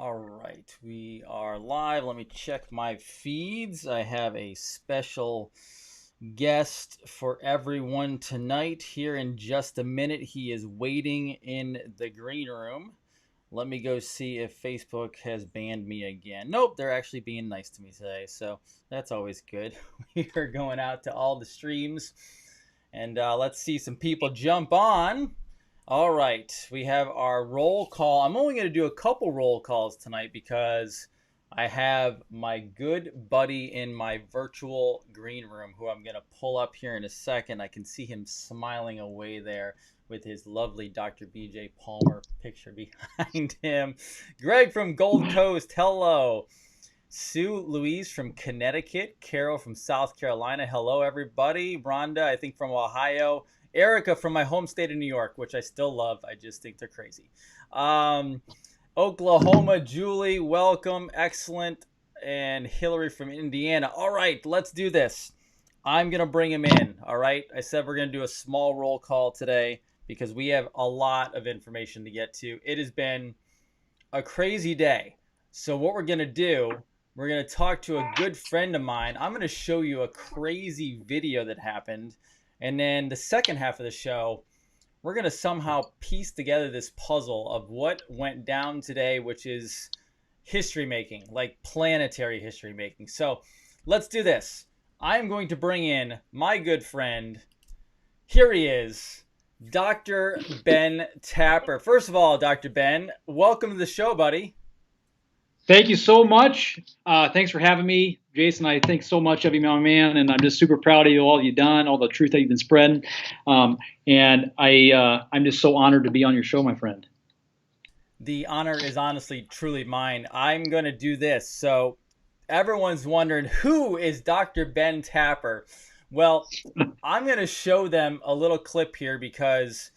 All right, we are live. Let me check my feeds. I have a special guest for everyone tonight. Here in just a minute, he is waiting in the green room. Let me go see if Facebook has banned me again. Nope, they're actually being nice to me today, so that's always good. We are going out to all the streams, and let's see some people jump on. All right, we have our roll call. I'm only going to do a couple roll calls tonight because I have my good buddy in my virtual green room who I'm going to pull up here in a second. I can see him smiling away there with his lovely Dr. BJ Palmer picture behind him. Greg from Gold Coast, hello. Sue Louise from Connecticut. Carol from South Carolina, hello everybody. Rhonda, I think from Ohio. Erica from my home state of New York, which I still love. I just think they're crazy. Oklahoma, Julie, welcome. Excellent. And Hillary from Indiana. All right, let's do this. I'm going to bring him in. All right. I said we're going to do a small roll call today because we have a lot of information to get to. It has been a crazy day. So what we're going to do, we're going to talk to a good friend of mine. I'm going to show you a crazy video that happened. And then the second half of the show, we're going to somehow piece together this puzzle of what went down today, which is history making, like planetary history making. So let's do this. I'm going to bring in my good friend. Here he is, Dr. Ben Tapper. First of all, Dr. Ben, welcome to the show, buddy. Thank you so much. Thanks for having me, Jason. I think so much of you, my man, and I'm just super proud of you, all you've done, all the truth that you've been spreading. And I'm just so honored to be on your show, my friend. The honor is honestly, truly mine. I'm going to do this. So everyone's wondering, who is Dr. Ben Tapper? Well, I'm going to show them a little clip here because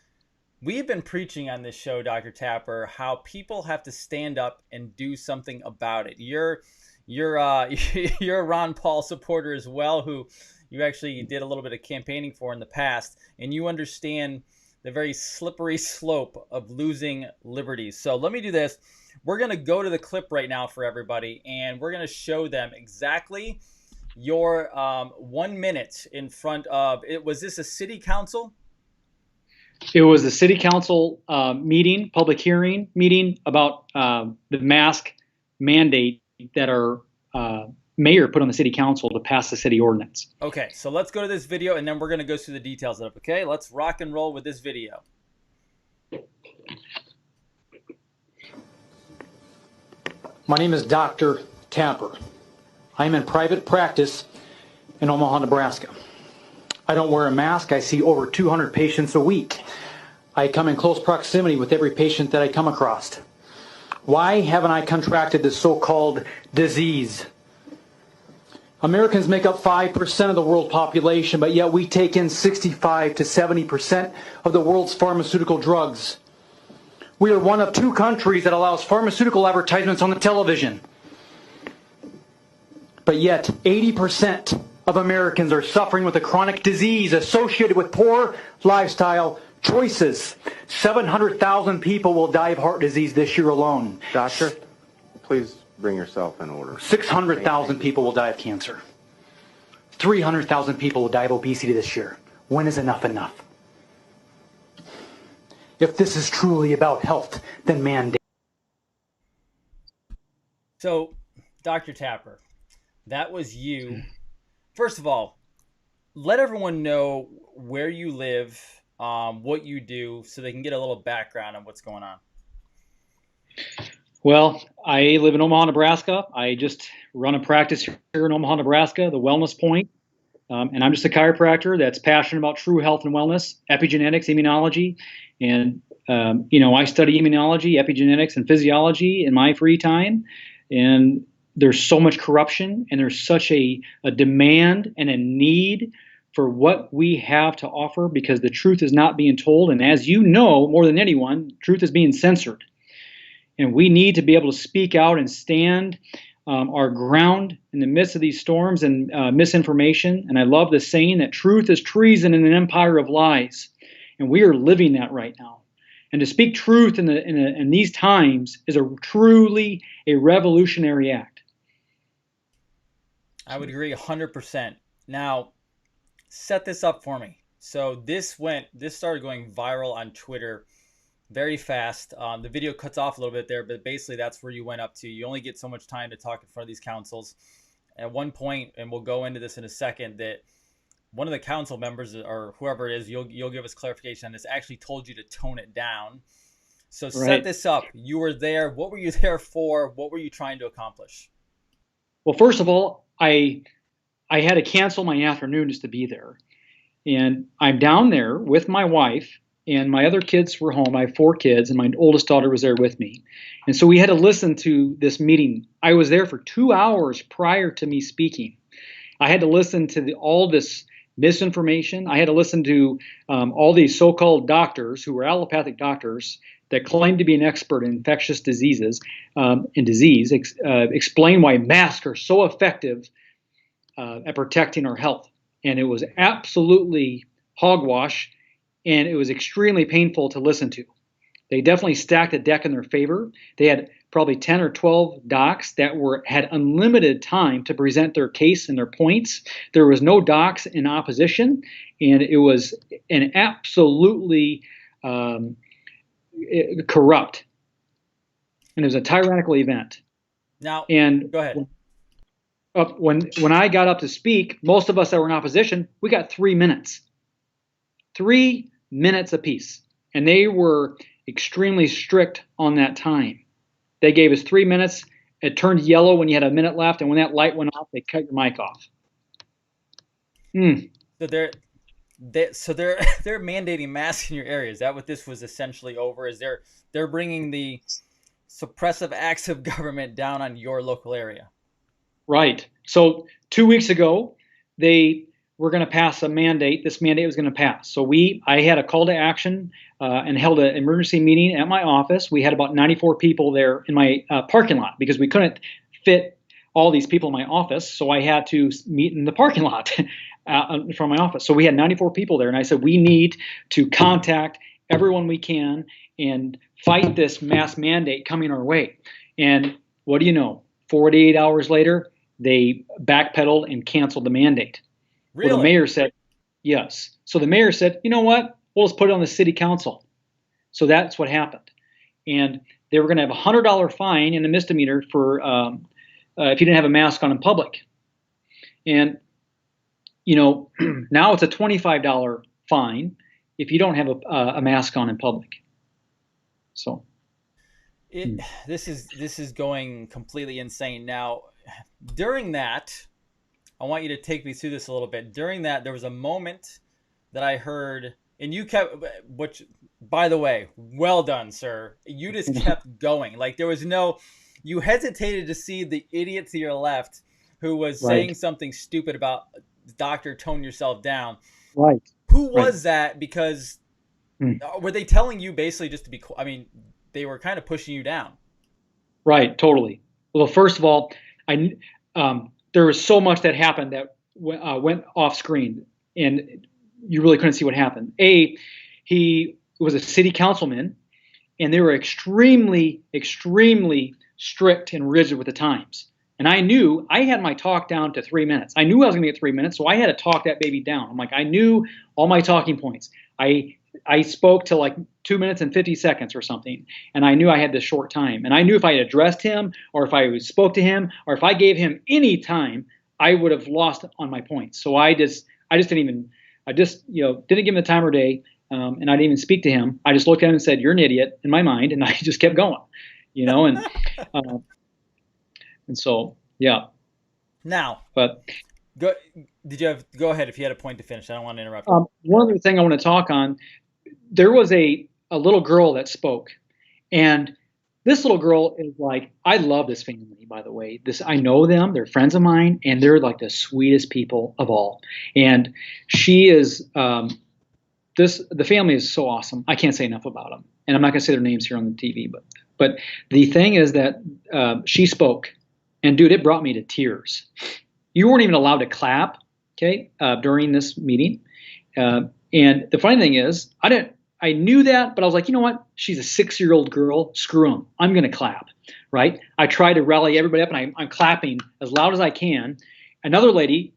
we've been preaching on this show, Dr. Tapper, how people have to stand up and do something about it. You're a Ron Paul supporter as well, who you actually did a little bit of campaigning for in the past, and you understand the very slippery slope of losing liberties. So let me do this. We're going to go to the clip right now for everybody, and we're going to show them exactly your 1 minute in front of it. Was this a city council? It was a city council meeting, public hearing meeting about the mask mandate that our mayor put on the city council to pass the city ordinance. Okay, so let's go to this video and then we're going to go through the details of it. Okay, let's rock and roll with this video. My name is Dr. Tapper. I am in private practice in Omaha, Nebraska. I don't wear a mask. I see over 200 patients a week. I come in close proximity with every patient that I come across. Why haven't I contracted this so-called disease? Americans make up 5% of the world population, but yet we take in 65 to 70% of the world's pharmaceutical drugs. We are one of 2 countries that allows pharmaceutical advertisements on the television. But yet 80% of Americans are suffering with a chronic disease associated with poor lifestyle choices. 700,000 people will die of heart disease this year alone. Doctor, please bring yourself in order. 600,000 people will die of cancer. 300,000 people will die of obesity this year. When is enough enough? If this is truly about health, then mandate. So, Dr. Tapper, that was you. First of all, let everyone know where you live, what you do, so they can get a little background on what's going on. Well, I live in Omaha, Nebraska. I just run a practice here in Omaha, Nebraska, the Wellness Point. And I'm just a chiropractor that's passionate about true health and wellness, epigenetics, immunology. And, I study immunology, epigenetics, and physiology in my free time. And there's so much corruption, and there's such a demand and a need for what we have to offer because the truth is not being told. And as you know, more than anyone, truth is being censored. And we need to be able to speak out and stand our ground in the midst of these storms and misinformation. And I love the saying that truth is treason in an empire of lies. And we are living that right now. And to speak truth in these times is truly a revolutionary act. I would agree 100%. Now, set this up for me. So this started going viral on Twitter very fast. The video cuts off a little bit there, but basically that's where you went up to. You only get so much time to talk in front of these councils. At one point, and we'll go into this in a second, that one of the council members or whoever it is, you'll give us clarification on this, actually told you to tone it down. So set this up. You were there. What were you there for? What were you trying to accomplish? Well, first of all, I had to cancel my afternoon just to be there. And I'm down there with my wife, and my other kids were home. I have 4 kids, and my oldest daughter was there with me. And so we had to listen to this meeting. I was there for 2 hours prior to me speaking. I had to listen to all this misinformation. I had to listen to all these so-called doctors who were allopathic doctors that claimed to be an expert in infectious diseases explain why masks are so effective at protecting our health. And it was absolutely hogwash, and it was extremely painful to listen to. They definitely stacked the deck in their favor. They had probably 10 or 12 docs that had unlimited time to present their case and their points. There was no docs in opposition, and it was an absolutely corrupt, and it was a tyrannical event. Now, and go ahead. When I got up to speak, most of us that were in opposition, we got 3 minutes. 3 minutes apiece. And they were extremely strict on that time. They gave us 3 minutes. It turned yellow when you had a minute left, and when that light went off, they cut your mic off. So they're mandating masks in your area. Is that what this was essentially over? Is they're bringing the suppressive acts of government down on your local area? Right. So 2 weeks ago, they were going to pass a mandate. This mandate was going to pass. So I had a call to action and held an emergency meeting at my office. We had about 94 people there in my parking lot because we couldn't fit all these people in my office. So I had to meet in the parking lot from my office. So we had 94 people there. And I said, we need to contact everyone we can and fight this mass mandate coming our way. And what do you know? 48 hours later, they backpedaled and canceled the mandate. Really? Well, the mayor said, yes. So the mayor said, you know what? We'll just put it on the city council. So that's what happened. And they were going to have a $100 fine and a misdemeanor for if you didn't have a mask on in public. And, now it's a $25 fine if you don't have a mask on in public. So. This is going completely insane. Now, during that, I want you to take me through this a little bit. During that, there was a moment that I heard, and you kept, which, by the way, well done, sir. You just kept going. Like you hesitated to see the idiot to your left who was saying something stupid about, doctor, tone yourself down. Right. Who was that? Because were they telling you basically just to be, they were kind of pushing you down. Right, totally. Well, first of all, there was so much that happened that went off screen, and you really couldn't see what happened. He was a city councilman, and they were extremely, extremely strict and rigid with the times. And I knew I had my talk down to 3 minutes. I knew I was going to get 3 minutes, so I had to talk that baby down. I'm like, I knew all my talking points. I spoke to like 2 minutes and 50 seconds or something, and I knew I had this short time. And I knew if I had addressed him, or if I spoke to him, or if I gave him any time, I would have lost on my points. So I just didn't give him the time of day, and I didn't even speak to him. I just looked at him and said, "You're an idiot," in my mind, and I just kept going, and so yeah. Now, but. Go ahead if you had a point to finish. I don't want to interrupt. One other thing I want to talk on, there was a little girl that spoke, and this little girl is like, I love this family, by the way. I know them, they're friends of mine, and they're like the sweetest people of all. And she is, the family is so awesome. I can't say enough about them, and I'm not going to say their names here on the TV, but the thing is that she spoke, and dude, it brought me to tears. You weren't even allowed to clap, okay, during this meeting. And the funny thing is, I I knew that, but I was like, you know what? She's a 6-year-old girl. Screw them. I'm going to clap, right? I try to rally everybody up, and I'm clapping as loud as I can. Another lady,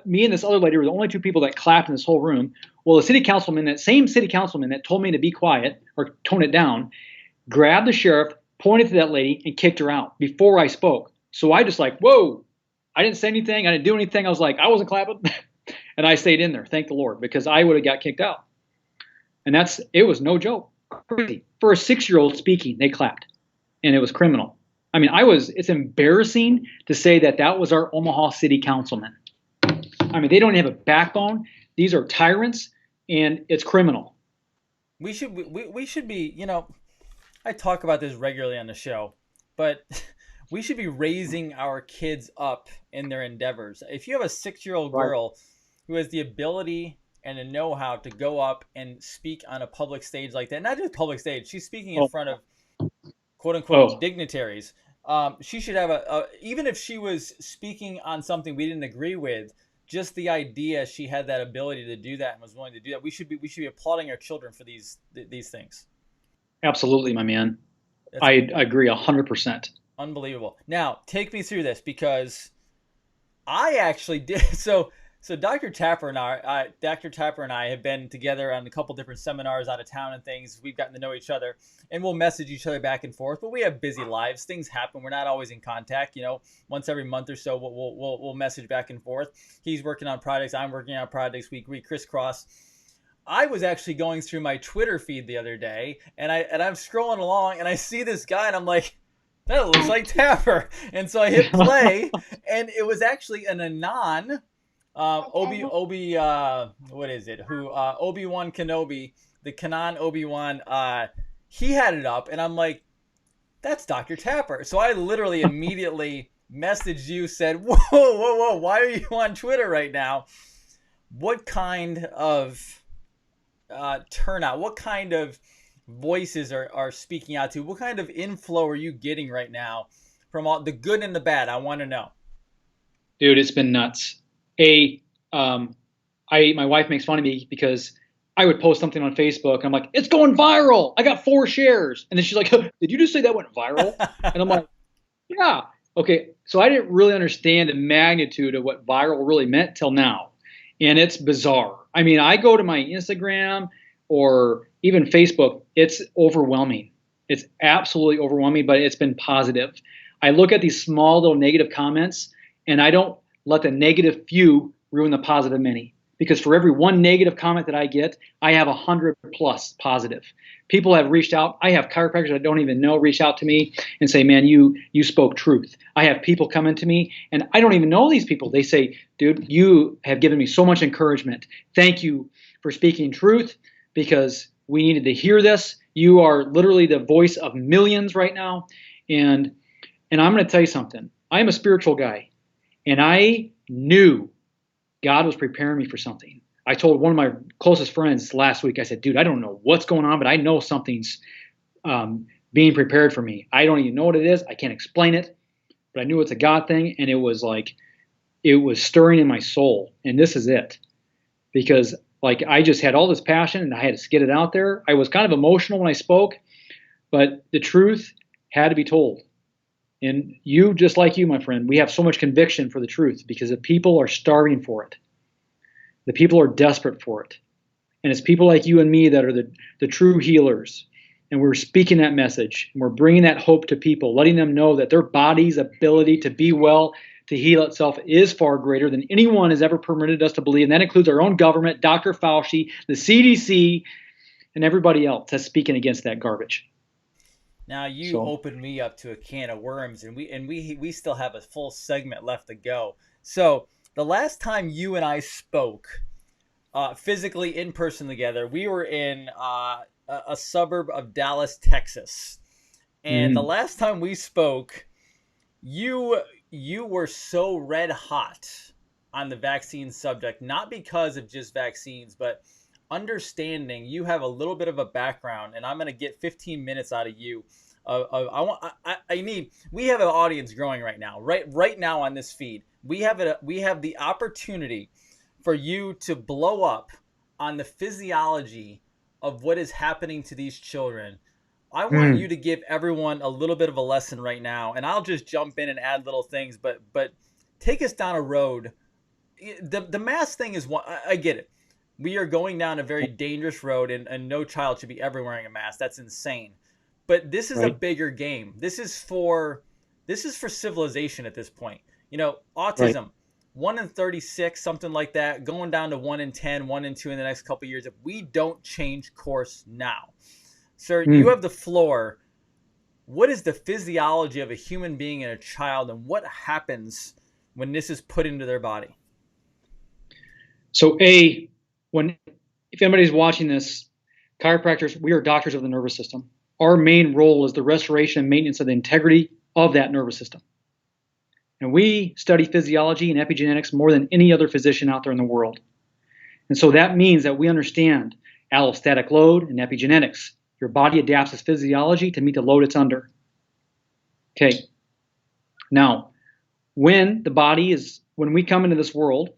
me and this other lady were the only two people that clapped in this whole room. Well, the city councilman, that same city councilman that told me to be quiet or tone it down, grabbed the sheriff, pointed to that lady, and kicked her out before I spoke. So I just like, whoa, I didn't say anything. I didn't do anything. I was like, I wasn't clapping. And I stayed in there, thank the Lord, because I would have got kicked out. And it was no joke. Crazy. For a 6-year-old speaking, they clapped. And it was criminal. I mean, it's embarrassing to say that was our Omaha City Councilman. I mean, they don't have a backbone. These are tyrants, and it's criminal. We should be, I talk about this regularly on the show, but we should be raising our kids up in their endeavors. If you have a 6-year-old girl who has the ability and the know-how to go up and speak on a public stage like that, not just public stage, she's speaking in front of quote-unquote dignitaries. She should have even if she was speaking on something we didn't agree with, just the idea she had that ability to do that and was willing to do that, we should be applauding our children for these things. Absolutely, my man. I agree 100%. Unbelievable. Now, take me through this, because I actually did. So Dr. Tapper and I have been together on a couple different seminars out of town and things. We've gotten to know each other, and we'll message each other back and forth. But we have busy lives. Things happen. We're not always in contact. Once every month or so, we'll message back and forth. He's working on projects. I'm working on projects. We crisscross. I was actually going through my Twitter feed the other day, and I'm scrolling along, and I see this guy, and I'm like, that looks like Tapper. And so I hit play, and it was actually an Anon. Obi-Wan Kenobi, the Kanan Obi-Wan, he had it up, and I'm like, that's Dr. Tapper. So I literally immediately messaged you, said, whoa, why are you on Twitter right now? What kind of turnout, what kind of voices are speaking out to? What kind of inflow are you getting right now from all the good and the bad? I want to know. Dude, it's been nuts. My wife makes fun of me because I would post something on Facebook, and I'm like, it's going viral. I got 4 shares. And then she's like, did you just say that went viral? And I'm like, yeah. Okay. So I didn't really understand the magnitude of what viral really meant till now. And it's bizarre. I mean, I go to my Instagram or even Facebook, it's overwhelming. It's absolutely overwhelming, but it's been positive. I look at these small little negative comments, and I don't let the negative few ruin the positive many. Because for every one negative comment that I get, I have 100 plus positive. People have reached out. I have chiropractors I don't even know reach out to me and say, man, you spoke truth. I have people come into me, and I don't even know these people. They say, dude, you have given me so much encouragement. Thank you for speaking truth, because we needed to hear this. You are literally the voice of millions right now. And I'm going to tell you something. I'm a spiritual guy. And I knew God was preparing me for something. I told one of my closest friends last week, I said, dude, I don't know what's going on, but I know something's being prepared for me. I don't even know what it is. I can't explain it, but I knew it's a God thing. And it was stirring in my soul. And this is it. Because I just had all this passion, and I had to get it out there. I was kind of emotional when I spoke, but the truth had to be told. And you, just like you, my friend, we have so much conviction for the truth because the people are starving for it. The people are desperate for it. And it's people like you and me that are the true healers. And we're speaking that message. And we're bringing that hope to people, letting them know that their body's ability to be well, to heal itself, is far greater than anyone has ever permitted us to believe. And that includes our own government, Dr. Fauci, the CDC, and everybody else that's speaking against that garbage. Now you opened me up to a can of worms, and we still have a full segment left to go. So the last time you and I spoke physically in person together, we were in a suburb of Dallas, Texas. And the last time we spoke, you were so red hot on the vaccine subject, not because of just vaccines, but understanding you have a little bit of a background, and I'm going to get 15 minutes out of you. We have an audience growing right now, right now on this feed. We have the opportunity for you to blow up on the physiology of what is happening to these children, I want you to give everyone a little bit of a lesson right now, and I'll just jump in and add little things, but take us down a road. The mask thing is one. I get it. We are going down a very dangerous road, and no child should be ever wearing a mask. That's insane. But this is a bigger game. This is for civilization at this point. You know, autism, 1 in 36, something like that, going down to 1 in 10, 1 in 2 in the next couple of years. If we don't change course now, sir, you have the floor. What is the physiology of a human being and a child, and what happens when this is put into their body? So if anybody's watching this, chiropractors, we are doctors of the nervous system. Our main role is the restoration and maintenance of the integrity of that nervous system. And we study physiology and epigenetics more than any other physician out there in the world. And so that means that we understand allostatic load and epigenetics. Your body adapts its physiology to meet the load it's under. Okay. Now, when we come into this world,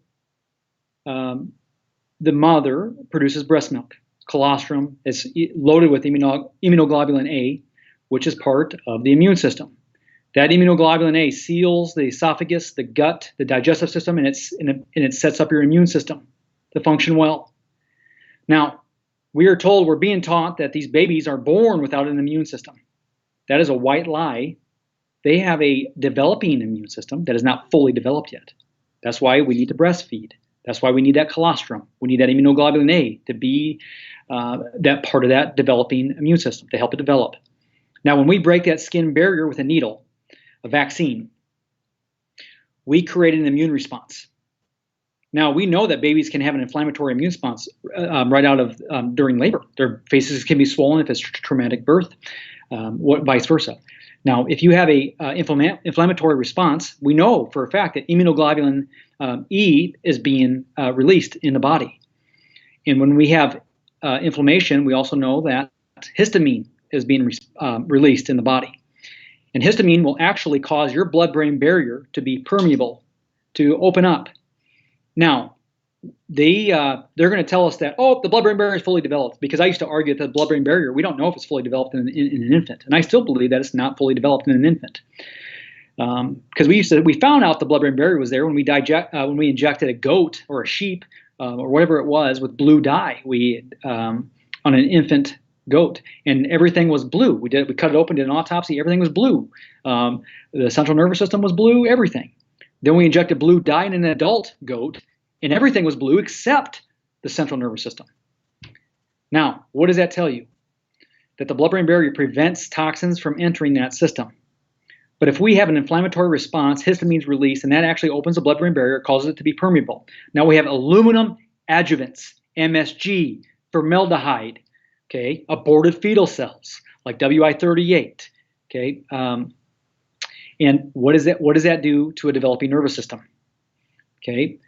the mother produces breast milk. Colostrum is loaded with immunoglobulin A, which is part of the immune system. That immunoglobulin A seals the esophagus, the gut, the digestive system, and it sets up your immune system to function well. Now, we're being taught that these babies are born without an immune system. That is a white lie. They have a developing immune system that is not fully developed yet. That's why we need to breastfeed. That's why we need that colostrum. We need that immunoglobulin A to be that part of that developing immune system to help it develop. Now, when we break that skin barrier with a needle, a vaccine, we create an immune response. Now, we know that babies can have an inflammatory immune response right out of during labor. Their faces can be swollen if it's traumatic birth, vice versa. Now, if you have a inflammatory response, we know for a fact that immunoglobulin E is being released in the body. And when we have inflammation, we also know that histamine is being released in the body. And histamine will actually cause your blood-brain barrier to be permeable, to open up. Now, they're going to tell us that, the blood-brain barrier is fully developed, because I used to argue that the blood-brain barrier, we don't know if it's fully developed in an infant. And I still believe that it's not fully developed in an infant. Because we found out the blood-brain barrier was there when we injected a goat or a sheep or whatever it was with blue dye on an infant goat, and everything was blue. We cut it open, did an autopsy, everything was blue. The central nervous system was blue, everything. Then we injected blue dye in an adult goat, and everything was blue except the central nervous system. Now, what does that tell you? That the blood-brain barrier prevents toxins from entering that system. But if we have an inflammatory response, histamine is released, and that actually opens the blood-brain barrier, causes it to be permeable. Now we have aluminum adjuvants, MSG, formaldehyde, okay, aborted fetal cells like WI38, okay. And what does that do to a developing nervous system? Okay,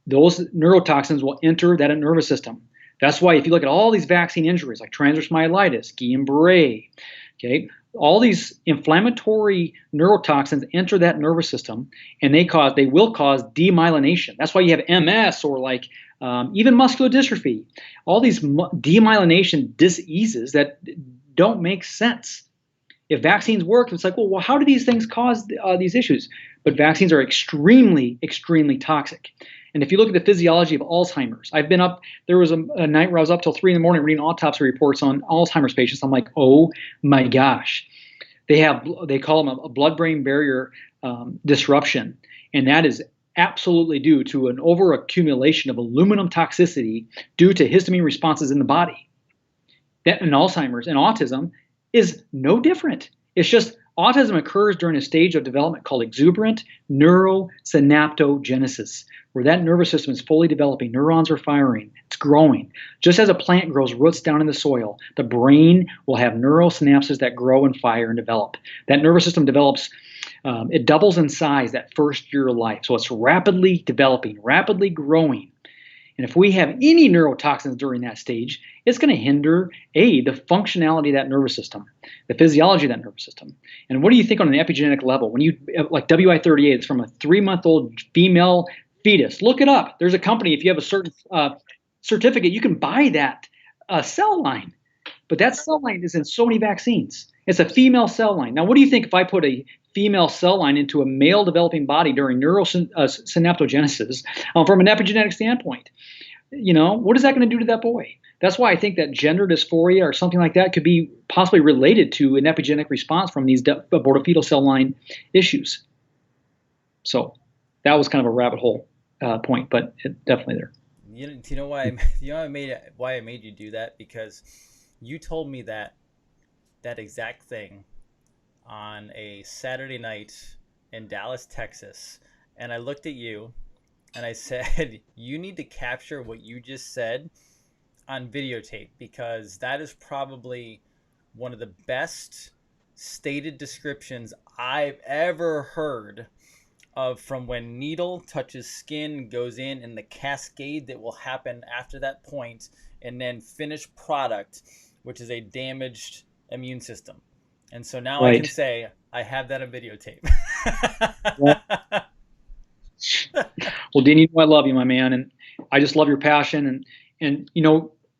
those neurotoxins will enter that nervous system. That's why if you look at all these vaccine injuries like transverse myelitis, Guillain-Barré, okay, all these inflammatory neurotoxins enter that nervous system, and they will cause demyelination. That's why you have MS or like even muscular dystrophy. All these demyelination diseases that don't make sense. If vaccines work, it's like, well, how do these things cause these issues? But vaccines are extremely, extremely toxic. And if you look at the physiology of Alzheimer's, there was a night where I was up till 3 a.m. reading autopsy reports on Alzheimer's patients. I'm like, oh my gosh. They call them a blood-brain barrier disruption. And that is absolutely due to an overaccumulation of aluminum toxicity due to histamine responses in the body. That in Alzheimer's and autism is no different. It's just autism occurs during a stage of development called exuberant neurosynaptogenesis, where that nervous system is fully developing. Neurons are firing. It's growing. Just as a plant grows roots down in the soil, the brain will have neural synapses that grow and fire and develop. That nervous system develops, it doubles in size that first year of life. So it's rapidly developing, rapidly growing. And if we have any neurotoxins during that stage, it's going to hinder, the functionality of that nervous system, the physiology of that nervous system. And what do you think on an epigenetic level? When you, like WI38, it's from a 3-month-old female fetus. Look it up. There's a company, if you have a certain certificate, you can buy that cell line. But that cell line is in so many vaccines. It's a female cell line. Now, what do you think if I put a female cell line into a male developing body during synaptogenesis from an epigenetic standpoint? What is that going to do to that boy? That's why I think that gender dysphoria or something like that could be possibly related to an epigenetic response from these abortifetal cell line issues. So that was kind of a rabbit hole point, but definitely there. Do you know why why I made you do that? Because you told me that exact thing on a Saturday night in Dallas, Texas, and I looked at you and I said, you need to capture what you just said on videotape, because that is probably one of the best stated descriptions I've ever heard of from when needle touches skin, goes in, and the cascade that will happen after that point, and then finished product, which is a damaged immune system. And so now I can say I have that on videotape. Well, Dean, I love you, my man, and I just love your passion. And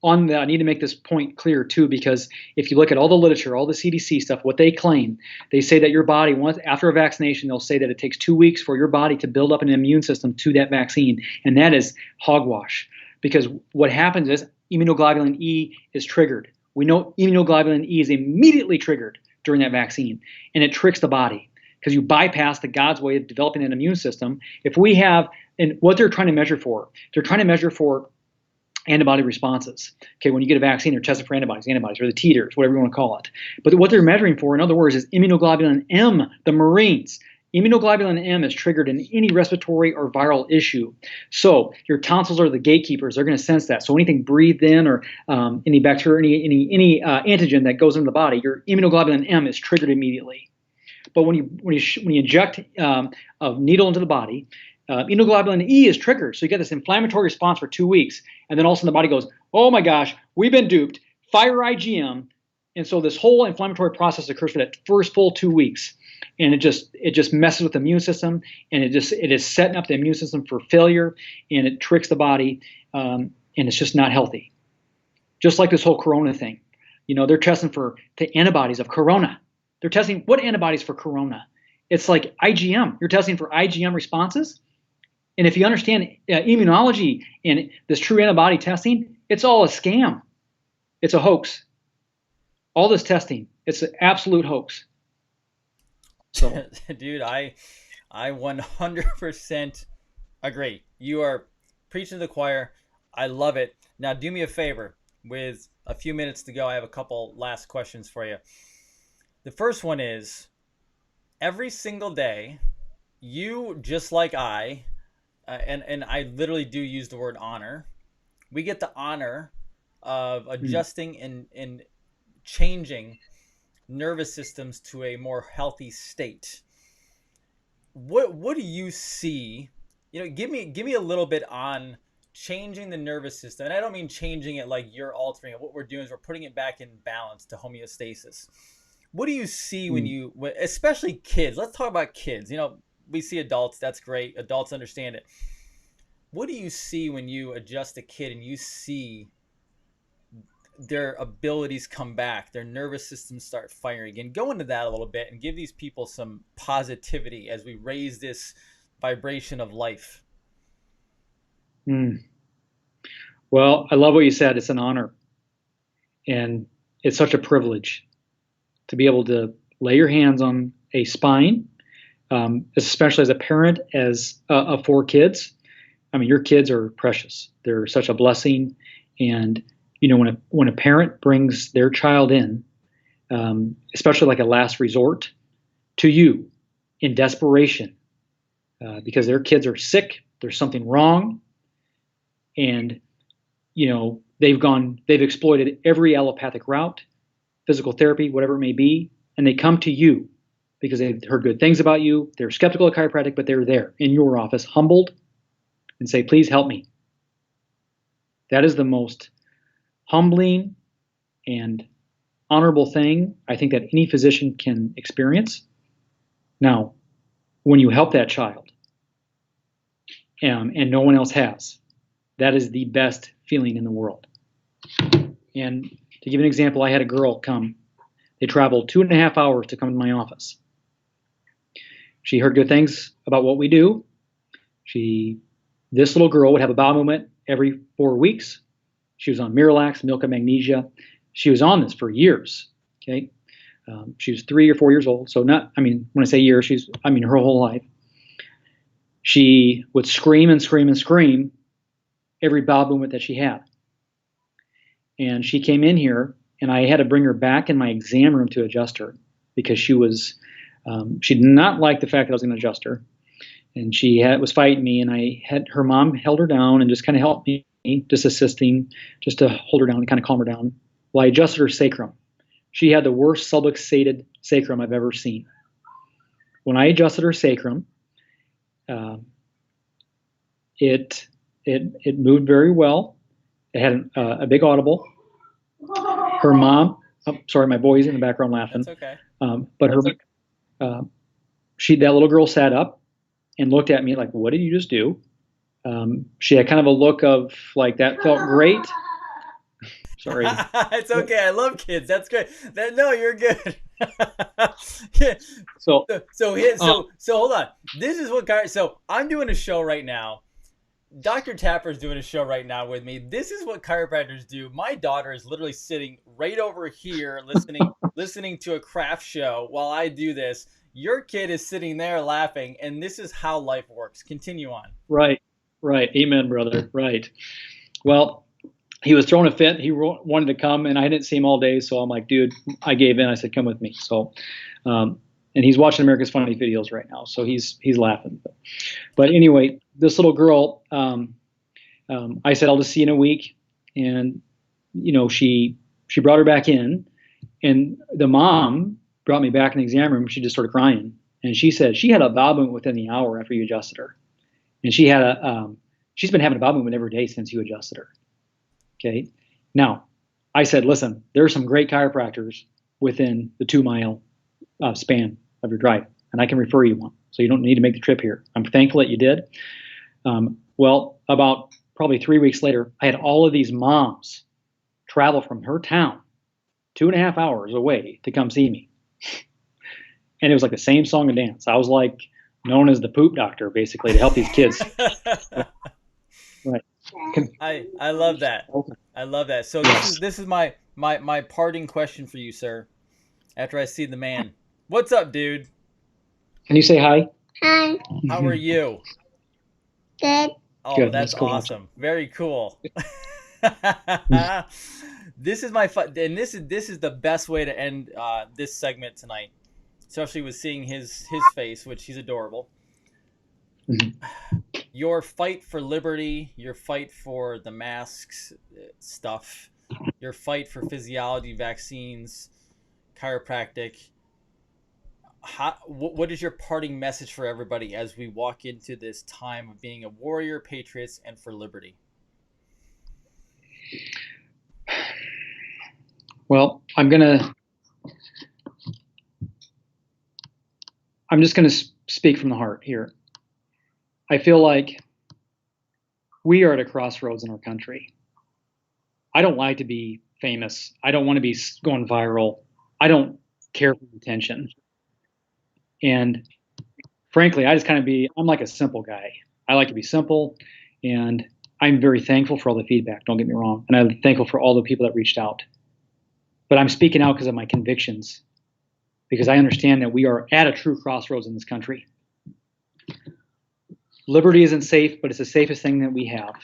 on that, I need to make this point clear too, because if you look at all the literature, all the CDC stuff, what they claim, they say that your body, after a vaccination, they'll say that it takes 2 weeks for your body to build up an immune system to that vaccine, and that is hogwash. Because what happens is immunoglobulin E is triggered. We know immunoglobulin E is immediately triggered during that vaccine, and it tricks the body because you bypass the God's way of developing an immune system. If we have, and what they're trying to measure for, antibody responses. Okay, when you get a vaccine, they're tested for antibodies, or the titers, whatever you want to call it. But what they're measuring for, in other words, is immunoglobulin M, the Marines. Immunoglobulin M is triggered in any respiratory or viral issue. So your tonsils are the gatekeepers. They're going to sense that. So anything breathed in or any bacteria, any antigen that goes into the body, your immunoglobulin M is triggered immediately. But when you inject a needle into the body, immunoglobulin E is triggered. So you get this inflammatory response for 2 weeks. And then all of a sudden the body goes, oh my gosh, we've been duped. Fire IgM. And so this whole inflammatory process occurs for that first full 2 weeks. And it just messes with the immune system. And it is setting up the immune system for failure. And it tricks the body. And it's just not healthy. Just like this whole corona thing. They're testing for the antibodies of corona. They're testing what antibodies for corona? It's like IgM. You're testing for IgM responses. And if you understand immunology and this true antibody testing, it's all a scam. It's a hoax. All this testing, it's an absolute hoax. So, dude, I 100% agree. You are preaching to the choir. I love it. Now, do me a favor. With a few minutes to go, I have a couple last questions for you. The first one is, every single day, you, just like I, and I literally do use the word honor, we get the honor of adjusting and changing nervous systems to a more healthy state. What do you see? Give me a little bit on changing the nervous system. And I don't mean changing it like you're altering it. What we're doing is we're putting it back in balance to homeostasis. What do you see when especially kids? Let's talk about kids. We see adults. That's great. Adults understand it. What do you see when you adjust a kid and you see their abilities come back, their nervous systems start firing again? Go into that a little bit and give these people some positivity as we raise this vibration of life. Well, I love what you said. It's an honor. And it's such a privilege to be able to lay your hands on a spine, especially as a parent of 4 kids. I mean, your kids are precious. They're such a blessing. And, when a parent brings their child in, especially like a last resort, to you in desperation, because their kids are sick, there's something wrong, and, they've exploited every allopathic route, physical therapy, whatever it may be, and they come to you because they've heard good things about you. They're skeptical of chiropractic, but they're there in your office, humbled, and say, please help me. That is the most humbling and honorable thing I think that any physician can experience. Now, when you help that child, and no one else has, that is the best feeling in the world. And to give you an example, I had a girl come. They traveled 2.5 hours to come to my office. She heard good things about what we do. This little girl would have a bowel movement every 4 weeks. She was on Miralax, milk and magnesia. She was on this for years. Okay, she was 3 or 4 years old. So when I say years, her whole life. She would scream and scream and scream every bowel movement that she had. And she came in here, and I had to bring her back in my exam room to adjust her because she did not like the fact that I was going to adjust her. And she was fighting me, and her mom held her down and just kind of helped me, just assisting, just to hold her down and kind of calm her down. Well, I adjusted her sacrum. She had the worst subluxated sacrum I've ever seen. When I adjusted her sacrum, it moved very well. It had a big audible. Her mom, sorry, my boy's in the background laughing. That's okay. But that little girl sat up and looked at me like, "What did you just do?" She had kind of a look of like, "That felt great." Sorry. It's okay. I love kids. That's great. No, you're good. So hold on. This is what. So I'm doing a show right now. Dr. Tapper's doing a show right now with me. This is what chiropractors do. My daughter is literally sitting right over here listening to a craft show while I do this. Your kid is sitting there laughing, and this is how life works. Continue on. Right. Amen, brother. Right. Well, he was throwing a fit. He wanted to come, and I didn't see him all day, so I'm like, dude, I gave in. I said, come with me. So, and he's watching America's Funny Videos right now, so he's laughing. But anyway, this little girl, I said, I'll just see you in a week. And, she brought her back in, and the mom brought me back in the exam room. She just started crying. And she said she had a bowel movement within the hour after you adjusted her. And she's been having a bowel movement every day since you adjusted her. Okay. Now, I said, listen, there are some great chiropractors within the 2-mile span of your drive, and I can refer you one. So you don't need to make the trip here. I'm thankful that you did. Well, about probably 3 weeks later, I had all of these moms travel from her town 2.5 hours away to come see me. And it was like the same song and dance. I was like known as the poop doctor, basically, to help these kids. Right. I love that. I love that. So this is my parting question for you, sir. After I see the man, what's up, dude? Can you say hi? Hi. How are you? Good. Oh, Good. that's cool. Awesome. Very cool. This is and this is the best way to end this segment tonight, especially with seeing his face, which he's adorable. Mm-hmm. Your fight for liberty, your fight for the masks stuff, your fight for physiology, vaccines, chiropractic. What is your parting message for everybody as we walk into this time of being a warrior, patriots, and for liberty? Well, I'm just going to speak from the heart here. I feel like we are at a crossroads in our country. I don't like to be famous. I don't want to be going viral. I don't care for attention. And frankly, I'm like a simple guy. I like to be simple, and I'm very thankful for all the feedback, don't get me wrong. And I'm thankful for all the people that reached out. But I'm speaking out because of my convictions, because I understand that we are at a true crossroads in this country. Liberty isn't safe, but it's the safest thing that we have.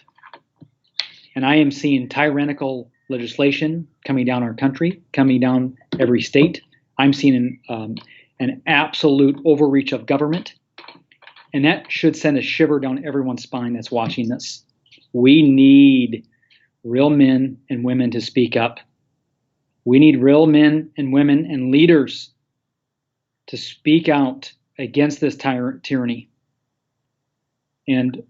And I am seeing tyrannical legislation coming down our country, coming down every state. I'm seeing an absolute overreach of government. And that should send a shiver down everyone's spine that's watching this. We need real men and women to speak up. We need real men and women and leaders to speak out against this tyranny. And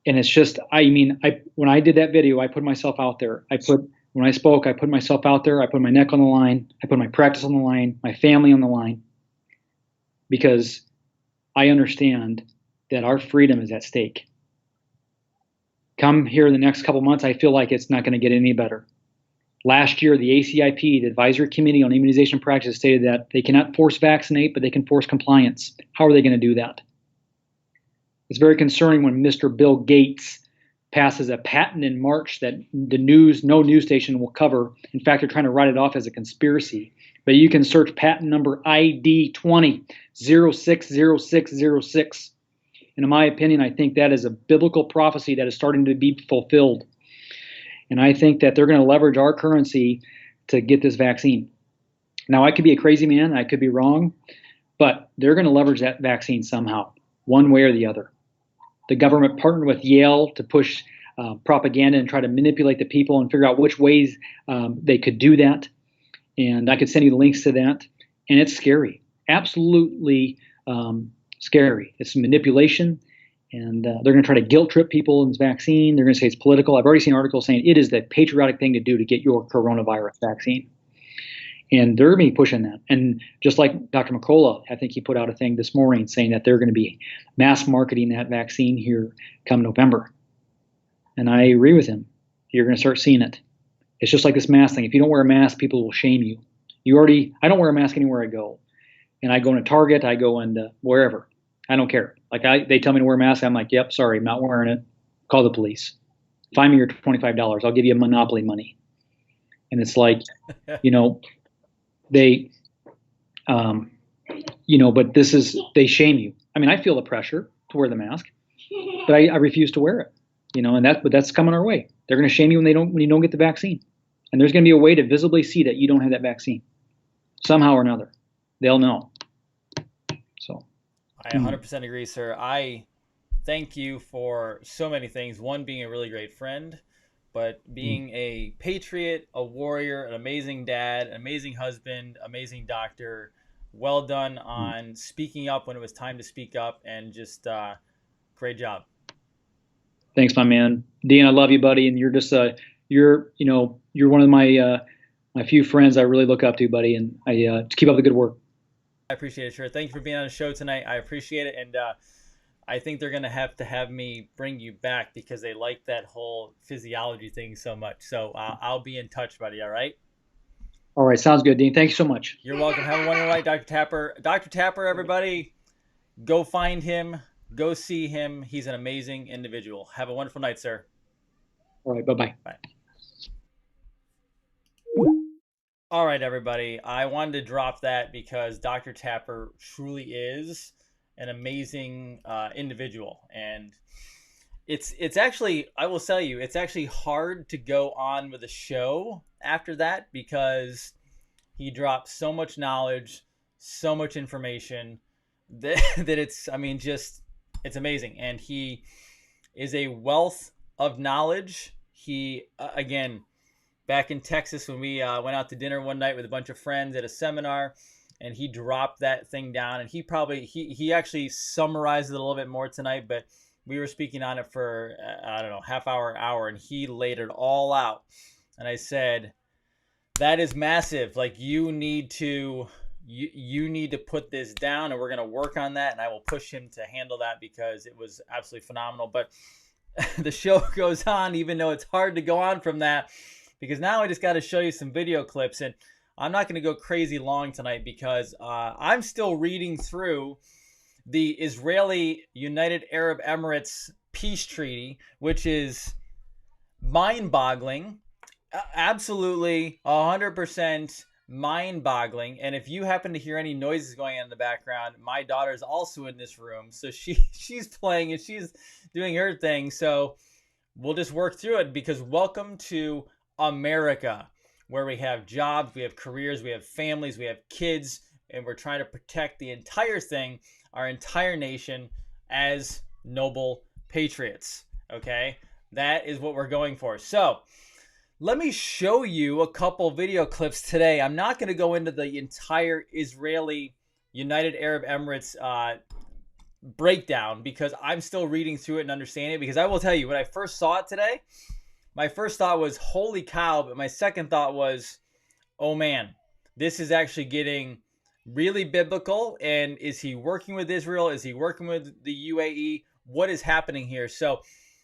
it's just, when I did that video, I put myself out there. When I spoke, I put myself out there. I put my neck on the line. I put my practice on the line, my family on the line, because I understand that our freedom is at stake. Come here in the next couple months, I feel like it's not going to get any better. Last year, the ACIP, the Advisory Committee on Immunization Practice, stated that they cannot force vaccinate, but they can force compliance. How are they going to do that? It's very concerning when Mr. Bill Gates passes a patent in March that no news station will cover. In fact, they're trying to write it off as a conspiracy. But you can search patent number ID 20060606. And in my opinion, I think that is a biblical prophecy that is starting to be fulfilled. And I think that they're going to leverage our currency to get this vaccine. Now, I could be a crazy man, I could be wrong, but they're going to leverage that vaccine somehow, one way or the other. The government partnered with Yale to push propaganda and try to manipulate the people and figure out which ways they could do that. And I could send you the links to that. And it's scary, absolutely scary. It's manipulation. And they're going to try to guilt trip people in this vaccine. They're going to say it's political. I've already seen articles saying it is the patriotic thing to do to get your coronavirus vaccine. And they're going to be pushing that. And just like Dr. McCullough, I think he put out a thing this morning saying that they're going to be mass marketing that vaccine here come November. And I agree with him. You're going to start seeing it. It's just like this mask thing. If you don't wear a mask, people will shame you. I don't wear a mask anywhere I go. And I go into Target, I go into wherever. I don't care. Like they tell me to wear a mask. I'm like, yep, sorry, I'm not wearing it. Call the police. Find me your $25. I'll give you monopoly money. And it's like, they, but they shame you. I mean, I feel the pressure to wear the mask, but I refuse to wear it, but that's coming our way. They're going to shame you when you don't get the vaccine. And there's going to be a way to visibly see that you don't have that vaccine somehow or another. They'll know. So. I 100% agree, sir. I thank you for so many things. One, being a really great friend, but being a patriot, a warrior, an amazing dad, an amazing husband, amazing doctor. Well done on speaking up when it was time to speak up, and just great job. Thanks, my man. Dean, I love you, buddy, and you're just you're one of my few friends I really look up to, buddy, and I keep up the good work. I appreciate it, sure. Thank you for being on the show tonight. I appreciate it, and I think they're going to have me bring you back because they like that whole physiology thing so much. So I'll be in touch, buddy, all right? All right, sounds good, Dean. Thank you so much. You're welcome. Have a wonderful night, Dr. Tapper. Dr. Tapper, everybody, go find him. Go see him. He's an amazing individual. Have a wonderful night, sir. All right, bye-bye. Bye. All right, everybody. I wanted to drop that because Dr. Tapper truly is an amazing individual. And it's actually, I will tell you, it's actually hard to go on with a show after that because he drops so much knowledge, so much information that it's amazing. And he is a wealth of knowledge. He, again, back in Texas when we went out to dinner one night with a bunch of friends at a seminar, and he dropped that thing down, and he actually summarized it a little bit more tonight, but we were speaking on it for, I don't know, half hour, and he laid it all out. And I said, that is massive. Like, you need to put this down, and we're going to work on that, and I will push him to handle that because it was absolutely phenomenal. But the show goes on, even though it's hard to go on from that, because now I just got to show you some video clips, and I'm not going to go crazy long tonight because I'm still reading through the Israeli United Arab Emirates peace treaty, which is mind-boggling, absolutely 100% mind-boggling. And if you happen to hear any noises going on in the background, my daughter's also in this room, so she's playing and she's doing her thing. So we'll just work through it because welcome to America, where we have jobs, we have careers, we have families, we have kids, and we're trying to protect the entire thing, our entire nation, as noble patriots. Okay, that is what we're going for. So let me show you a couple video clips today. I'm not going to go into the entire Israeli United Arab Emirates breakdown because I'm still reading through it and understanding it. Because I will tell you, when I first saw it today, my first thought was, holy cow, but my second thought was, oh man, this is actually getting really biblical. And is he working with Israel? Is he working with the UAE? What is happening here? So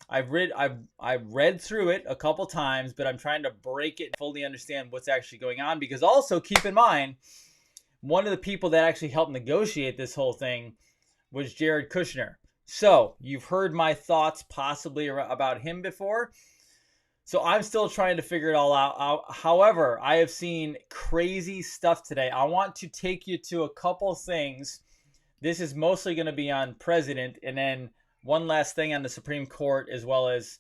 I've read through it a couple times, but I'm trying to break it and fully understand what's actually going on, because also keep in mind, one of the people that actually helped negotiate this whole thing was Jared Kushner. So you've heard my thoughts possibly about him before. So I'm still trying to figure it all out. However, I have seen crazy stuff today. I want to take you to a couple things. This is mostly going to be on president, and then one last thing on the Supreme Court, as well as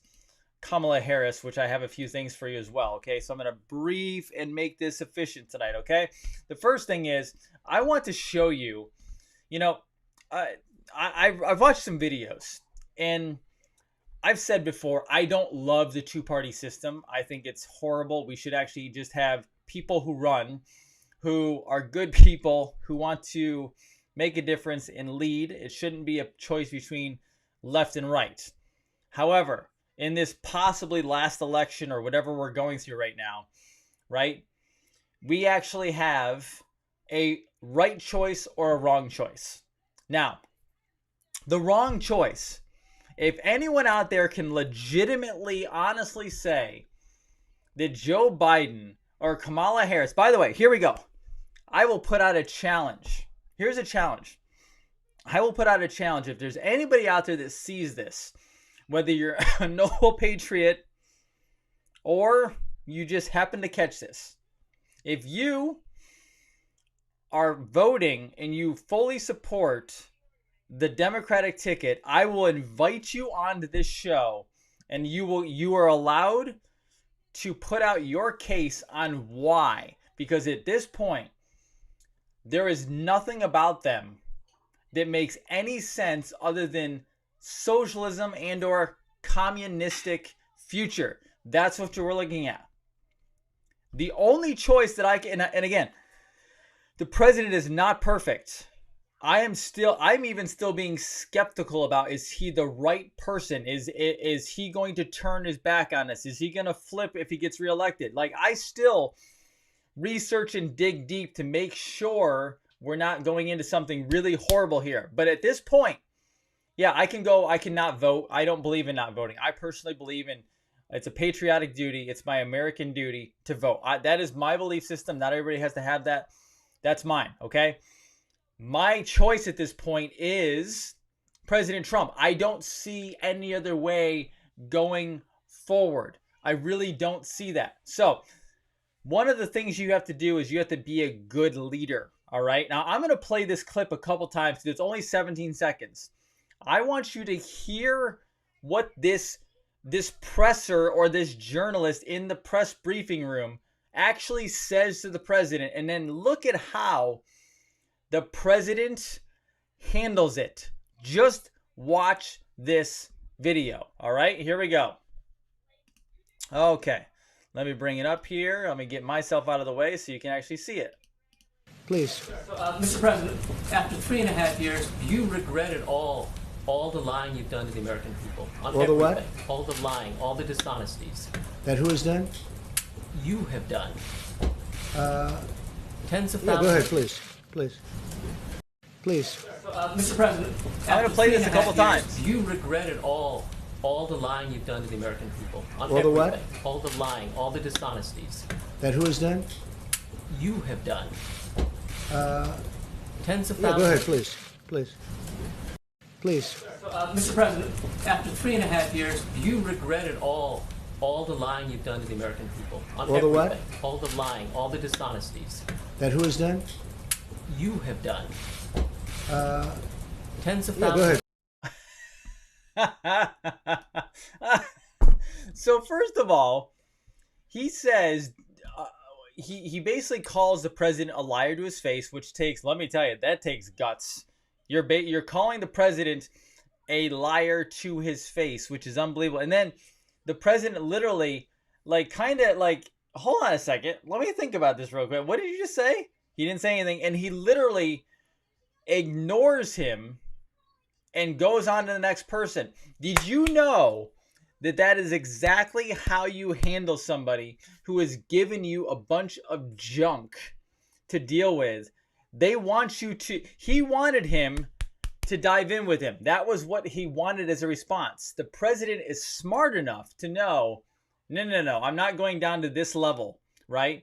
Kamala Harris, which I have a few things for you as well. Okay, so I'm going to brief and make this efficient tonight. Okay, the first thing is I want to show you, I've watched some videos, and I've said before, I don't love the two-party system. I think it's horrible. We should actually just have people who run, who are good people, who want to make a difference and lead. It shouldn't be a choice between left and right. However, in this possibly last election or whatever we're going through right now, right, we actually have a right choice or a wrong choice. Now, the wrong choice, if anyone out there can legitimately, honestly say that Joe Biden or Kamala Harris, by the way, here we go. I will put out a challenge. Here's a challenge. I will put out a challenge. If there's anybody out there that sees this, whether you're a noble patriot or you just happen to catch this, if you are voting and you fully support the Democratic ticket, I will invite you onto this show, and you are allowed to put out your case on why. Because at this point, there is nothing about them that makes any sense other than socialism and or communistic future. That's what we're looking at. The only choice that I can, and again, the president is not perfect. I'm even still being skeptical about, is he the right person? Is he going to turn his back on us? Is he going to flip if he gets reelected? Like, I still research and dig deep to make sure we're not going into something really horrible here. But at this point, yeah, I cannot vote. I don't believe in not voting. I personally believe in, it's a patriotic duty. It's my American duty to vote. That is my belief system. Not everybody has to have that. That's mine, okay? My choice at this point is President Trump. I don't see any other way going forward. I really don't see that. So one of the things you have to do is you have to be a good leader, all right? Now, I'm going to play this clip a couple times because it's only 17 seconds. I want you to hear what this presser or this journalist in the press briefing room actually says to the president, and then look at how the president handles it. Just watch this video. All right, here we go. Okay, let me bring it up here. Let me get myself out of the way so you can actually see it. Please. So, Mr. President, after 3.5 years, do you regret it all the lying you've done to the American people? On all the what? All the lying, all the dishonesties. That who has done? You have done. Tens of thousands. Yeah, go ahead, please. Please. Please. So, Mr. President, I'm going to play this a couple times. Do you regret it all the lying you've done to the American people? On all the what? All the lying, all the dishonesties. That who has done? You have done. Tens of thousands. Yeah, go ahead, please. Please. Please. So, Mr. President, after 3.5 years, do you regret it all the lying you've done to the American people? On all the what? All the lying, all the dishonesties. That who has done? You have done. Tens of yeah, thousands. Go ahead. So first of all, he says he basically calls the president a liar to his face, which takes, let me tell you, that takes guts. You're calling the president a liar to his face, which is unbelievable. And then the president literally, hold on a second, let me think about this real quick. What did you just say? He didn't say anything, and he literally ignores him and goes on to the next person. Did you know that is exactly how you handle somebody who has given you a bunch of junk to deal with? They want you to, he wanted him to dive in with him. That was what he wanted as a response. The president is smart enough to know, no, I'm not going down to this level, right?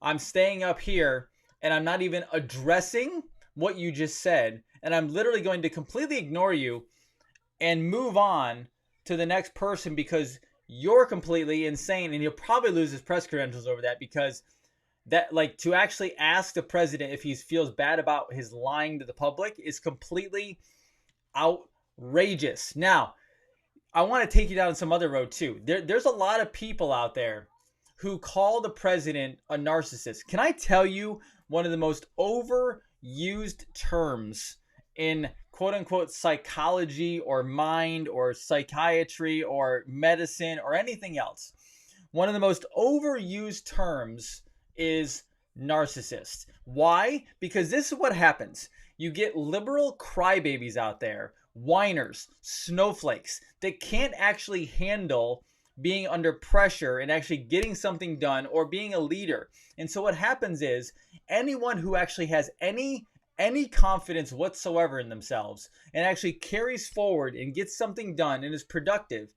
I'm staying up here and I'm not even addressing what you just said. And I'm literally going to completely ignore you and move on to the next person because you're completely insane. And he'll probably lose his press credentials over that, because that, like, to actually ask the president if he feels bad about his lying to the public is completely outrageous. Now, I want to take you down some other road too. There's a lot of people out there who call the president a narcissist. Can I tell you one of the most overused terms in quote unquote psychology or mind or psychiatry or medicine or anything else? One of the most overused terms is narcissist. Why? Because this is what happens. You get liberal crybabies out there, whiners, snowflakes that can't actually handle being under pressure and actually getting something done or being a leader. And so what happens is anyone who actually has any confidence whatsoever in themselves and actually carries forward and gets something done and is productive,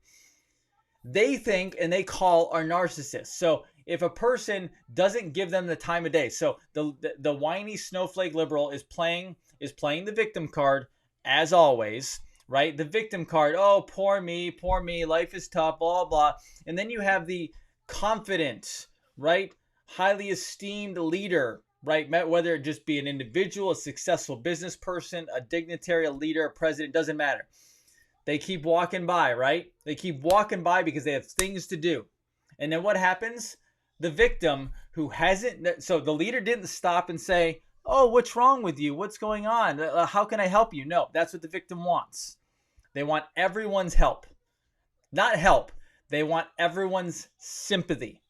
they think and they call are narcissists. So if a person doesn't give them the time of day, so the whiny snowflake liberal is playing the victim card as always, right? The victim card, oh, poor me, life is tough, blah, blah. And then you have the confident, right? Highly esteemed leader, right? Whether it just be an individual, a successful business person, a dignitary, a leader, a president, doesn't matter. They keep walking by, right? They keep walking by because they have things to do. And then what happens? The victim who hasn't, so the leader didn't stop and say, oh, what's wrong with you? What's going on? How can I help you? No, that's what the victim wants. They want everyone's help. Not help. They want everyone's sympathy.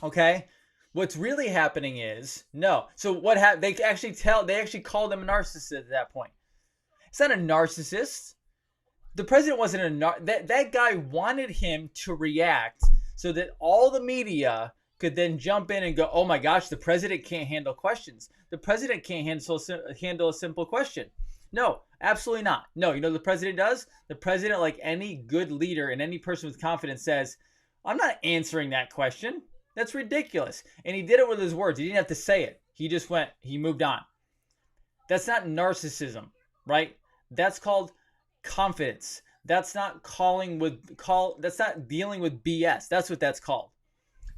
Okay? What's really happening is, no. So what happened? They actually called him a narcissist at that point. It's not a narcissist. The president wasn't that guy wanted him to react so that all the media could then jump in and go, oh my gosh, the president can't handle questions. The president can't handle a simple question. No, absolutely not. No, you know what the president does? The president, like any good leader and any person with confidence, says, I'm not answering that question. That's ridiculous. And he did it with his words. He didn't have to say it. He moved on. That's not narcissism, right? That's called confidence. That's not that's not dealing with BS. That's what that's called.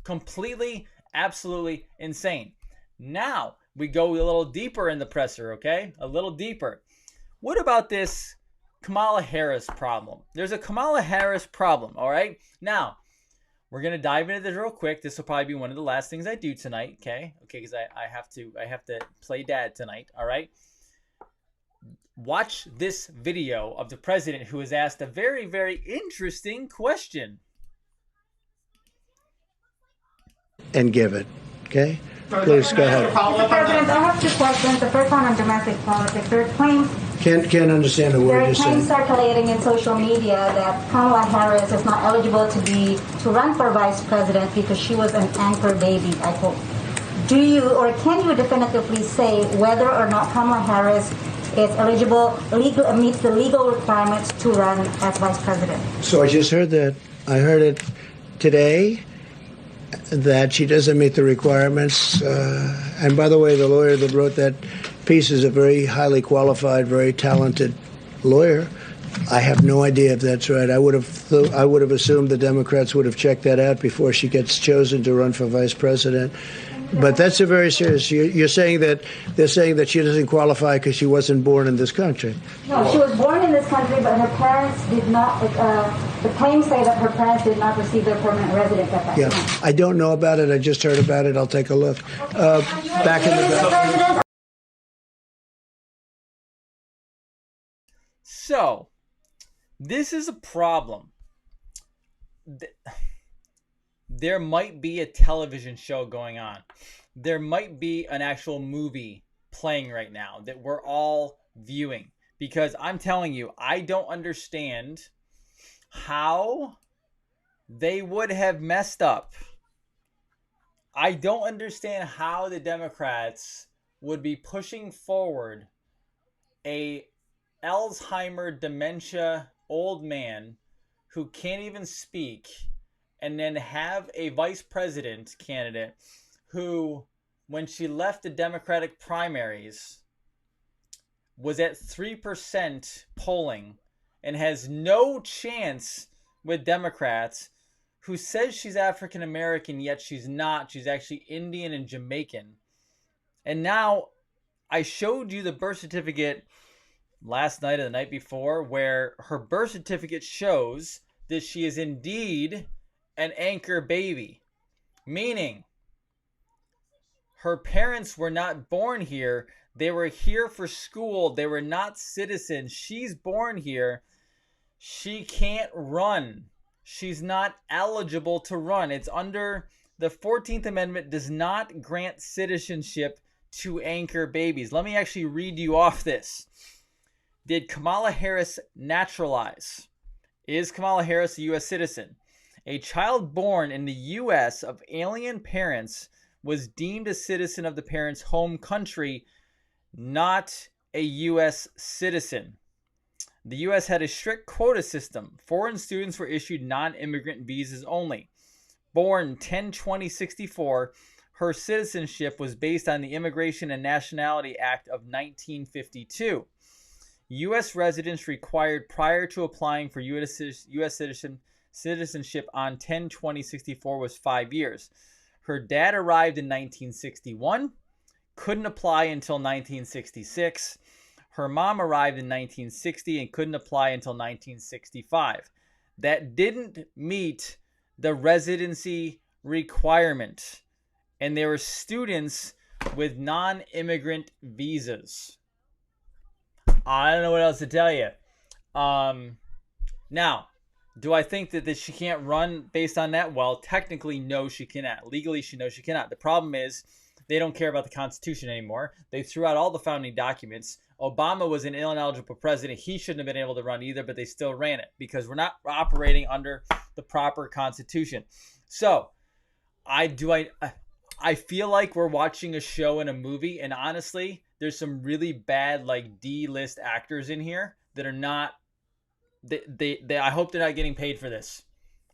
Completely, absolutely insane. Now we go a little deeper in the presser, okay? A little deeper. What about this Kamala Harris problem? There's a Kamala Harris problem, all right? Now, we're going to dive into this real quick. This will probably be one of the last things I do tonight, okay? Okay, because I have to play dad tonight, all right? Watch this video of the president who has asked a very, very interesting question. And give it. Okay? Please go ahead. Mr. President, I have two questions. The first one on domestic politics. There are claims. Can't understand a There word are you're claims saying. circulating in social media that Kamala Harris is not eligible to run for vice president because she was an anchor baby, I quote. Do you or can you definitively say whether or not Kamala Harris is eligible, meets the legal requirements to run as vice president? So I just heard that. I heard it today that she doesn't meet the requirements. And by the way, the lawyer that wrote that piece is a very highly qualified, very talented lawyer. I have no idea if that's right. I would have assumed the Democrats would have checked that out before she gets chosen to run for vice president. But that's a very serious. You're saying that they're saying that she doesn't qualify because she wasn't born in this country. No, she was born in this country, but her parents did not. The claims say that her parents did not receive their permanent residence at that time. I don't know about it. I just heard about it. I'll take a look. Back in the. So, this is a problem. There might be a television show going on. There might be an actual movie playing right now that we're all viewing. Because I'm telling you, I don't understand how they would have messed up. I don't understand how the Democrats would be pushing forward a Alzheimer, dementia, old man who can't even speak, and then have a vice president candidate who, when she left the Democratic primaries, was at 3% polling and has no chance with Democrats, who says she's African American, yet she's not. She's actually Indian and Jamaican. And now I showed you the birth certificate last night or the night before, where her birth certificate shows that she is indeed an anchor baby, meaning her parents were not born here. They were here for school. They were not citizens. She's born here. She can't run. She's not eligible to run. It's under the 14th Amendment, does not grant citizenship to anchor babies. Let me actually read you off this. Did Kamala Harris naturalize? Is Kamala Harris a U.S. citizen? A child born in the U.S. of alien parents was deemed a citizen of the parent's home country, not a U.S. citizen. The U.S. had a strict quota system. Foreign students were issued non-immigrant visas only. Born 10/20/64, her citizenship was based on the Immigration and Nationality Act of 1952. U.S. residents required prior to applying for U.S. citizenship on 10/20/64 was 5 years. Her dad arrived in 1961, couldn't apply until 1966. Her mom arrived in 1960 and couldn't apply until 1965. That didn't meet the residency requirement, and they were students with non-immigrant visas. I don't know what else to tell you. Now, do I think that she can't run based on that? Well, technically, no, she cannot. Legally, she knows she cannot. The problem is they don't care about the Constitution anymore. They threw out all the founding documents. Obama was an ineligible president. He shouldn't have been able to run either, but they still ran it because we're not operating under the proper Constitution. So, I feel like we're watching a show and a movie, and honestly, there's some really bad like D-list actors in here that are not. They I hope they're not getting paid for this.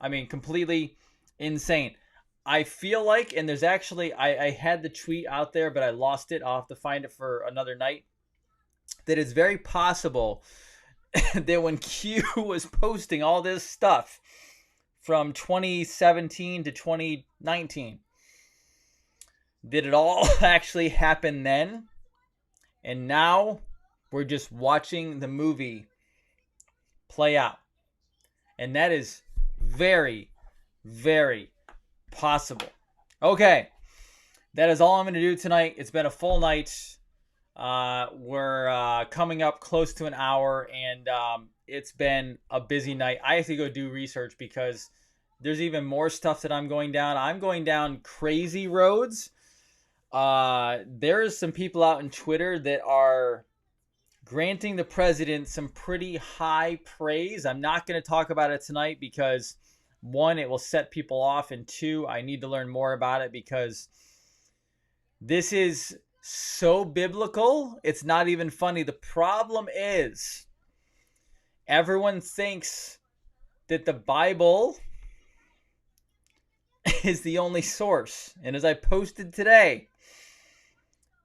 I mean, completely insane. I feel like, and there's actually, I had the tweet out there, but I lost it. I'll have to find it for another night. That it's very possible that when Q was posting all this stuff from 2017 to 2019, did it all actually happen then? And now we're just watching the movie play out. And that is very, very possible. Okay. That is all I'm going to do tonight. It's been a full night. We're coming up close to an hour, and it's been a busy night. I have to go do research because there's even more stuff that I'm going down. I'm going down crazy roads. There's some people out on Twitter that are granting the president some pretty high praise. I'm not going to talk about it tonight because, one, it will set people off, and two, I need to learn more about it because this is so biblical, it's not even funny. The problem is everyone thinks that the Bible is the only source. And as I posted today,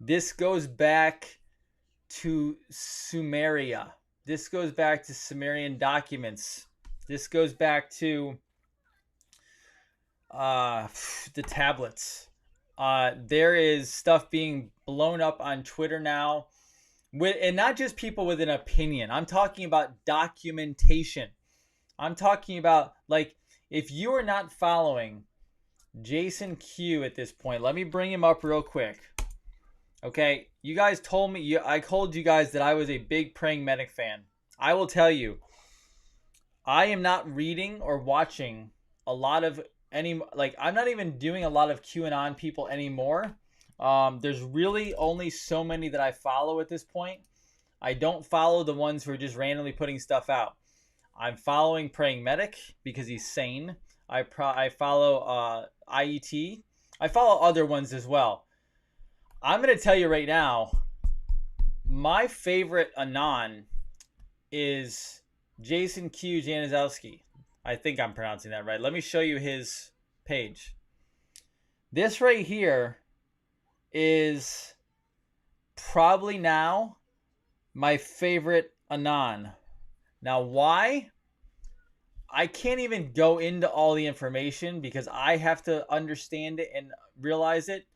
this goes back to Sumeria. This goes back to Sumerian documents. This goes back to the tablets. There is stuff being blown up on Twitter now, and not just people with an opinion. I'm talking about documentation. I'm talking about, like, if you are not following Jason Q at this point, let me bring him up real quick. Okay, you guys told me, I told you guys that I was a big Praying Medic fan. I will tell you, I am not reading or watching a lot of I'm not even doing a lot of QAnon people anymore. There's really only so many that I follow at this point. I don't follow the ones who are just randomly putting stuff out. I'm following Praying Medic because he's sane. I follow IET. I follow other ones as well. I'm going to tell you right now, my favorite Anon is Jason Q. Januzowski. I think I'm pronouncing that right. Let me show you his page. This right here is probably now my favorite Anon. Now, why? I can't even go into all the information because I have to understand it and realize it.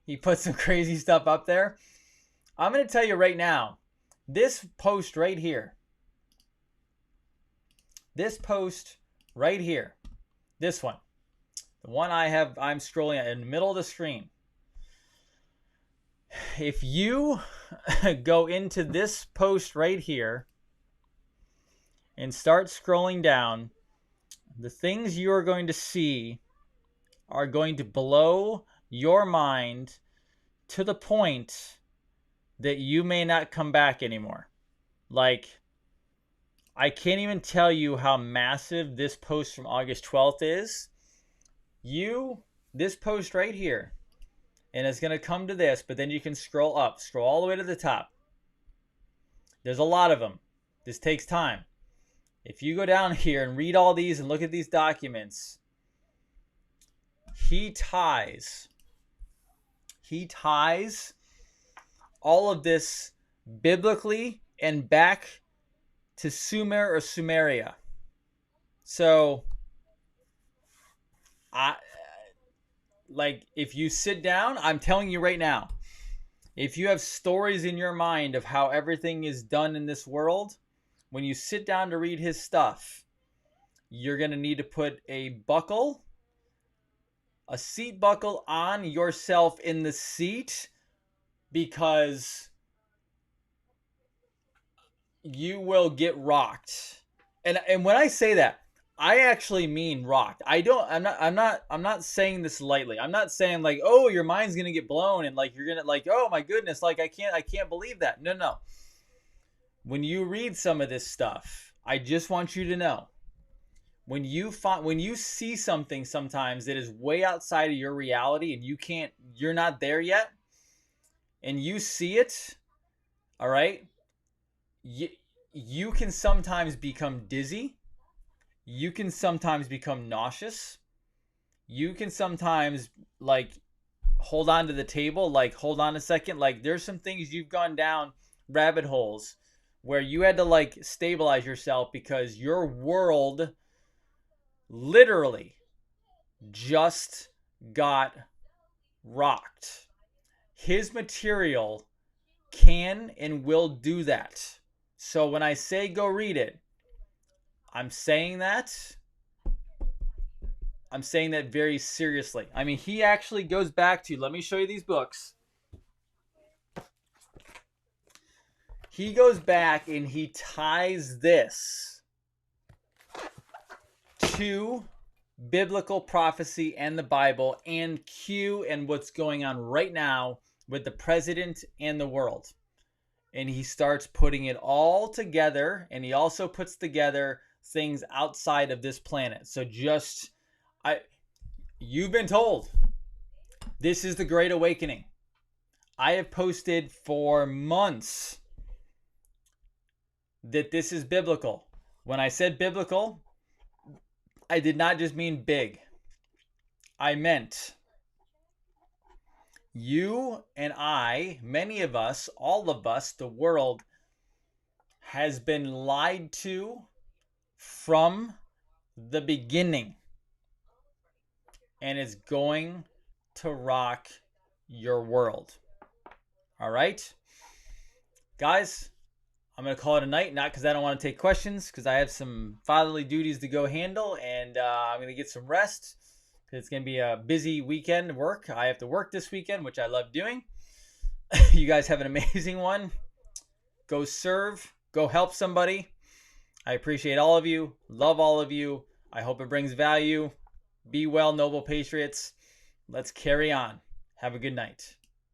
He put some crazy stuff up there. I'm going to tell you right now, this post right here, this one, the one I'm scrolling at in the middle of the screen. If you go into this post right here and start scrolling down, the things you are going to see are going to blow your mind to the point that you may not come back anymore. Like, I can't even tell you how massive this post from August 12th is. This post right here, and it's going to come to this, but then you can scroll up, scroll all the way to the top. There's a lot of them. This takes time. If you go down here and read all these and look at these documents, he ties all of this biblically and back to Sumer or Sumeria. So, if you sit down, I'm telling you right now, if you have stories in your mind of how everything is done in this world, when you sit down to read his stuff, you're going to need to put a seat buckle on yourself in the seat, because you will get rocked. And when I say that, I actually mean rocked. I'm not saying this lightly. I'm not saying like, oh, your mind's going to get blown and like you're going to like, oh my goodness, like I can't believe that. No. When you read some of this stuff, I just want you to know, when you see something sometimes that is way outside of your reality and you're not there yet, and you see it, all right, you can sometimes become dizzy. You can sometimes become nauseous. You can sometimes like hold on to the table, like hold on a second. Like there's some things you've gone down rabbit holes where you had to like stabilize yourself because your world literally just got rocked. His material can and will do that. So when I say go read it, I'm saying that very seriously. I mean, he actually goes back to, let me show you these books. He goes back and he ties this to biblical prophecy and the Bible and Q and what's going on right now with the president and the world. And he starts putting it all together, and he also puts together things outside of this planet. So you've been told this is the Great Awakening. I have posted for months that this is biblical. When I said biblical, I did not just mean big. I meant you and I, many of us, all of us, the world has been lied to from the beginning. And it's going to rock your world. All right? Guys, I'm going to call it a night, not because I don't want to take questions, because I have some fatherly duties to go handle, and I'm going to get some rest. It's going to be a busy weekend work. I have to work this weekend, which I love doing. You guys have an amazing one. Go serve. Go help somebody. I appreciate all of you. Love all of you. I hope it brings value. Be well, noble patriots. Let's carry on. Have a good night.